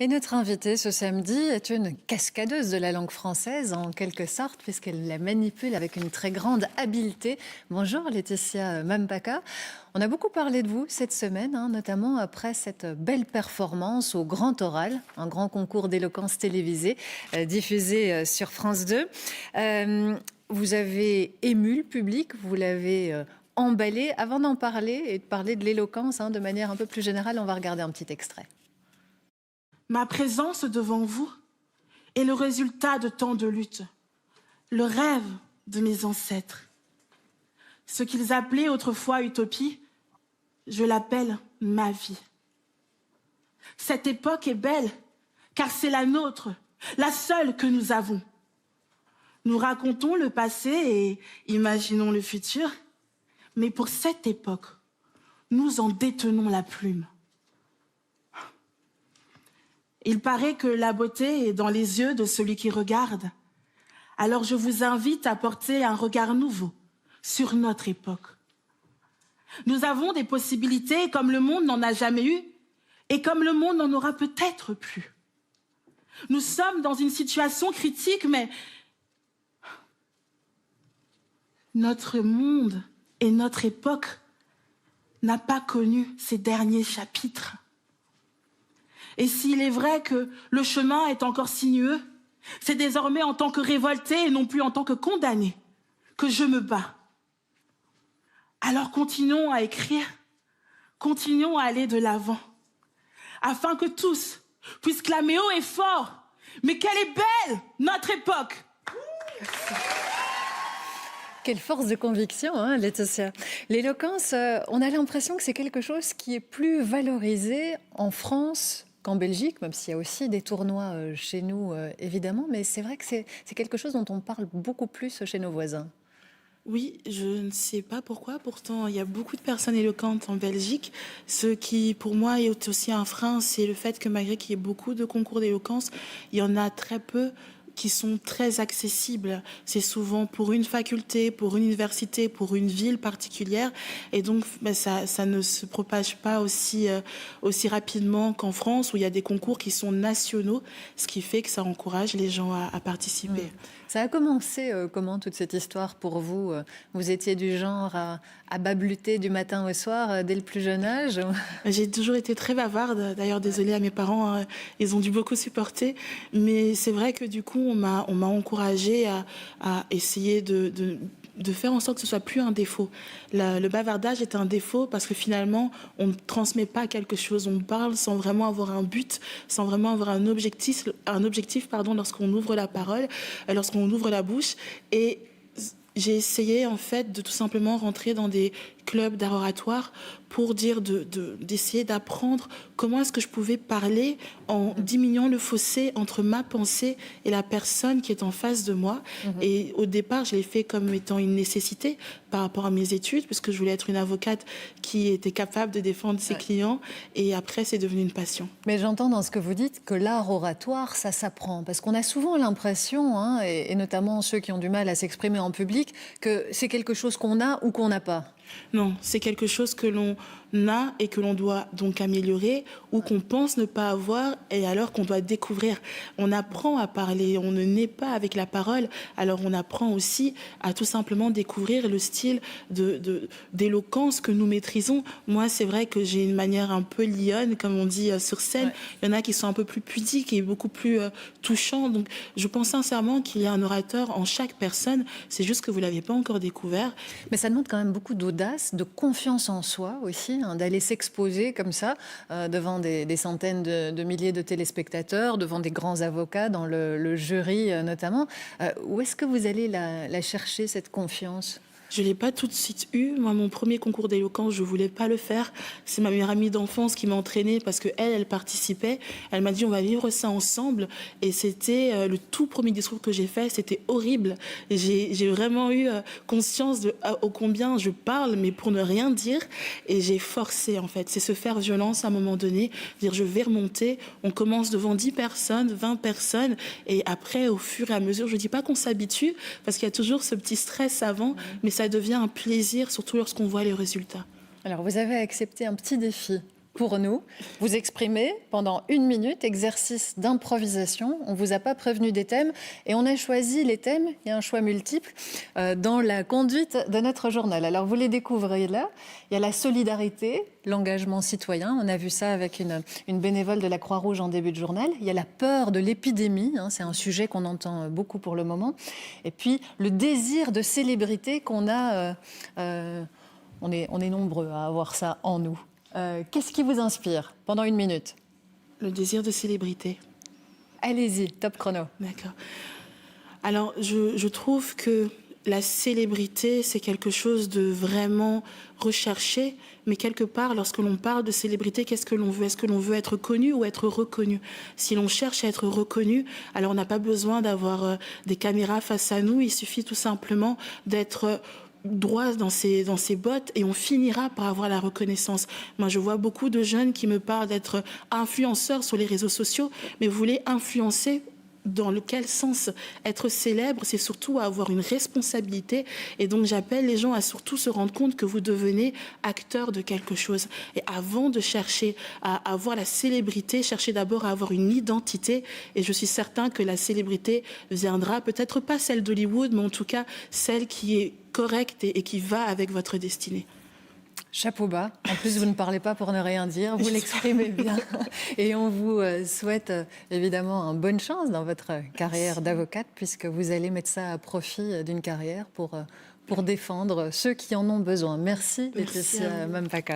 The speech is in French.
Et notre invitée ce samedi est une cascadeuse de la langue française, en quelque sorte, puisqu'elle la manipule avec une très grande habileté. Bonjour Laetitia Mampaka. On a beaucoup parlé de vous cette semaine, notamment après cette belle performance au Grand Oral, un grand concours d'éloquence télévisé diffusé sur France 2. Vous avez ému le public, vous l'avez emballé. Avant d'en parler et de parler de l'éloquence de manière un peu plus générale, on va regarder un petit extrait. Ma présence devant vous est le résultat de tant de luttes, le rêve de mes ancêtres. Ce qu'ils appelaient autrefois utopie, je l'appelle ma vie. Cette époque est belle, car c'est la nôtre, la seule que nous avons. Nous racontons le passé et imaginons le futur, mais pour cette époque, nous en détenons la plume. Il paraît que la beauté est dans les yeux de celui qui regarde. Alors je vous invite à porter un regard nouveau sur notre époque. Nous avons des possibilités comme le monde n'en a jamais eu et comme le monde n'en aura peut-être plus. Nous sommes dans une situation critique, mais notre monde et notre époque n'a pas connu ces derniers chapitres. Et s'il est vrai que le chemin est encore sinueux, c'est désormais en tant que révolté et non plus en tant que condamné que je me bats. Alors continuons à écrire, continuons à aller de l'avant, afin que tous puissent clamer haut et fort. Mais quelle est belle notre époque! Quelle force de conviction, Laetitia. L'éloquence, on a l'impression que c'est quelque chose qui est plus valorisé en France qu'en Belgique, même s'il y a aussi des tournois chez nous, évidemment. Mais c'est vrai que c'est quelque chose dont on parle beaucoup plus chez nos voisins. Oui, je ne sais pas pourquoi. Pourtant, il y a beaucoup de personnes éloquentes en Belgique. Ce qui, pour moi, est aussi un frein, c'est le fait que malgré qu'il y ait beaucoup de concours d'éloquence, il y en a très peu qui sont très accessibles. C'est souvent pour une faculté, pour une université, pour une ville particulière. Et donc, ça ne se propage pas aussi rapidement qu'en France, où il y a des concours qui sont nationaux, ce qui fait que ça encourage les gens à participer. Ça a commencé comment, toute cette histoire pour vous? Vous étiez du genre à babluter du matin au soir dès le plus jeune âge? J'ai toujours été très bavarde. D'ailleurs, désolée à mes parents, ils ont dû beaucoup supporter. Mais c'est vrai que du coup, on m'a encouragée à essayer de faire en sorte que ce soit plus un défaut. Le bavardage est un défaut parce que finalement, on ne transmet pas quelque chose. On parle sans vraiment avoir un but, sans vraiment avoir un objectif lorsqu'on ouvre la parole, lorsqu'on ouvre la bouche. Et j'ai essayé en fait de tout simplement rentrer dans des clubs d'art oratoire pour dire d'essayer d'apprendre comment est-ce que je pouvais parler en diminuant le fossé entre ma pensée et la personne qui est en face de moi. Et au départ, je l'ai fait comme étant une nécessité par rapport à mes études, puisque je voulais être une avocate qui était capable de défendre ses clients. Et après, c'est devenu une passion. Mais j'entends dans ce que vous dites que l'art oratoire, ça s'apprend. Parce qu'on a souvent l'impression, et notamment ceux qui ont du mal à s'exprimer en public, que c'est quelque chose qu'on a ou qu'on n'a pas. Non, c'est quelque chose que l'on a et que l'on doit donc améliorer ou qu'on pense ne pas avoir et alors qu'on doit découvrir. On apprend à parler, on ne naît pas avec la parole, alors on apprend aussi à tout simplement découvrir le style d'éloquence que nous maîtrisons. Moi, c'est vrai que j'ai une manière un peu lionne, comme on dit sur scène. Ouais. Il y en a qui sont un peu plus pudiques et beaucoup plus touchants. Donc, je pense sincèrement qu'il y a un orateur en chaque personne. C'est juste que vous ne l'aviez pas encore découvert. Mais ça demande quand même beaucoup d'audace, de confiance en soi aussi, d'aller s'exposer comme ça devant des centaines de milliers de téléspectateurs, devant des grands avocats, dans le jury notamment. Où est-ce que vous allez la chercher, cette confiance ? Je ne l'ai pas tout de suite eu. Moi, mon premier concours d'éloquence, je ne voulais pas le faire. C'est ma meilleure amie d'enfance qui m'a entraînée parce qu'elle participait. Elle m'a dit, on va vivre ça ensemble. Et c'était le tout premier discours que j'ai fait. C'était horrible. J'ai vraiment eu conscience de ô combien je parle, mais pour ne rien dire. Et j'ai forcé, en fait. C'est se faire violence à un moment donné. Dire, je vais remonter. On commence devant 10 personnes, 20 personnes. Et après, au fur et à mesure, je ne dis pas qu'on s'habitue parce qu'il y a toujours ce petit stress avant. Mais ça devient un plaisir, surtout lorsqu'on voit les résultats. Alors, vous avez accepté un petit défi pour nous. Vous exprimez pendant 1 minute, exercice d'improvisation. On ne vous a pas prévenu des thèmes et on a choisi les thèmes, il y a un choix multiple, dans la conduite de notre journal. Alors vous les découvrez là. Il y a la solidarité, l'engagement citoyen. On a vu ça avec une bénévole de la Croix-Rouge en début de journal. Il y a la peur de l'épidémie. C'est un sujet qu'on entend beaucoup pour le moment. Et puis le désir de célébrité qu'on a. On est nombreux à avoir ça en nous. Qu'est-ce qui vous inspire pendant 1 minute? Le désir de célébrité. Allez-y, top chrono. D'accord. Alors, je trouve que la célébrité, c'est quelque chose de vraiment recherché, mais quelque part, lorsque l'on parle de célébrité, qu'est-ce que l'on veut? Est-ce que l'on veut être connu ou être reconnu? Si l'on cherche à être reconnu, alors on n'a pas besoin d'avoir des caméras face à nous, il suffit tout simplement d'être droit dans ses bottes et on finira par avoir la reconnaissance. Moi, je vois beaucoup de jeunes qui me parlent d'être influenceurs sur les réseaux sociaux, mais vous voulez influencer dans quel sens? Être célèbre, c'est surtout avoir une responsabilité. Et donc, j'appelle les gens à surtout se rendre compte que vous devenez acteur de quelque chose. Et avant de chercher à avoir la célébrité, cherchez d'abord à avoir une identité. Et je suis certain que la célébrité viendra, peut-être pas celle d'Hollywood, mais en tout cas celle qui est correcte et qui va avec votre destinée. Chapeau bas. En plus, vous ne parlez pas pour ne rien dire. Vous l'exprimez bien. Et on vous souhaite évidemment une bonne chance dans votre carrière d'avocate, puisque vous allez mettre ça à profit d'une carrière pour défendre ceux qui en ont besoin. Merci, Laetitia Mampaka.